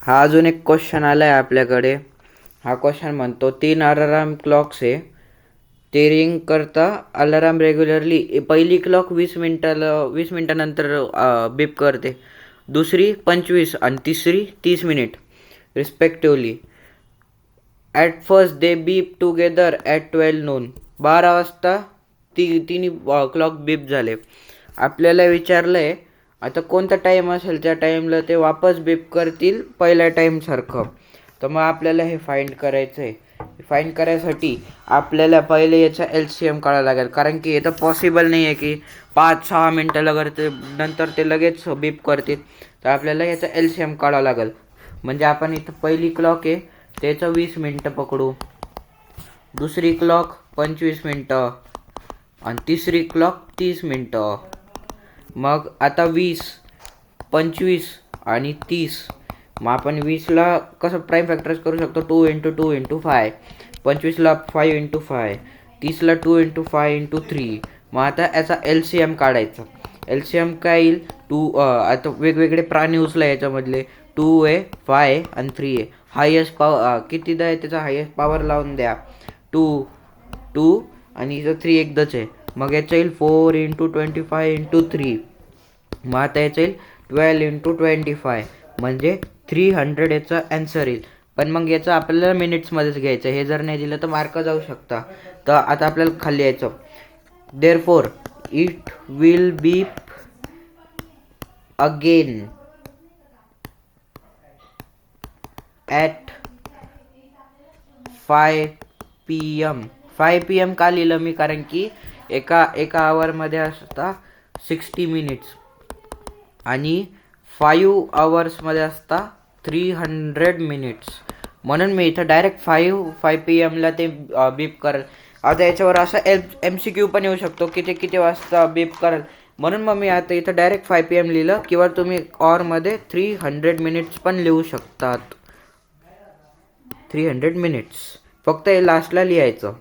हा अजून एक क्वेश्चन आलाय आपल्याकडे. हा क्वेश्चन म्हणतो 3 अलाराम क्लॉक्स आहे. ते रिंग करता अलाराम रेग्युलरली. पहिली क्लॉक 20 मिनिटानंतर बीप करते, दुसरी 25 आणि तिसरी 30 minute respectively. At first they beep together at 12 नून. 12 वाजता तिन्ही क्लॉक बीप झाले. आपल्याला विचारलं आहे आता कोणता टाईम असेल त्या टाईमला ते वापस बीप करतील पहिल्या टाईमसारखं. तर मग आपल्याला हे फाइंड करायचं आहे. फाइंड करायसाठी आपल्याला पहिले याचा LCM काढावा लागेल, कारण की इथं पॉसिबल नाही आहे की 5-6 मिनटं नंतर ते लगेच बीप करतील. तर आपल्याला याचा LCM काढावा लागेल. म्हणजे आपण इथं पहिली क्लॉक आहे त्याचं 20 मिनटं पकडू, दुसरी क्लॉक 25 मिनटं आणि तिसरी क्लॉक 30 मिनटं. मग आता 20, 25 आणि 30. मग आपण 20ला कसं प्राईम फॅक्टराइज करू शकतो, 2 × 2 × 5. 25ला 5 × 5. 30ला 2 × 5 × 3. मग आता याचा LCM काढायचा. LCM काय येईल, आता वेगवेगळे प्राणी उचला याच्यामधले. 2 आहे, 5 आहे आणि 3 आहे. हायेस्ट पॉवर कितीदा आहे त्याचा हायेस्ट पॉवर लावून द्या. 2 आणि इथं 3 एकदाच आहे. मग याचा येईल 4 × 25 × 3. मग आता याचा येईल 12 × 25 म्हणजे 300 याचा ॲन्सर येईल. पण मग याचं आपल्याला मिनिट्समध्येच घ्यायचं. हे जर नाही दिलं तर मार्क जाऊ शकता. तर आता आपल्याला खाली यायचं. Therefore it will beep again at 5 PM. 5 PM का लिहिलं मी, कारण की एका आवरमध्ये असता 60 मिनिट्स आणि 5 आवर्समध्ये असता 300 मिनिट्स. म्हणून मी इथं डायरेक्ट 5 PM ला ते बीप करेल. आता याच्यावर असं MCQ पण येऊ शकतो की ते किती वाजता बीप करेल. म्हणून मग मी आता इथं डायरेक्ट 5 PM लिहिलं. किंवा तुम्ही ऑरमध्ये 300 मिनिट्स पण लिहू शकतात. 300 मिनिट्स फक्त हे लास्टला लिहायचं.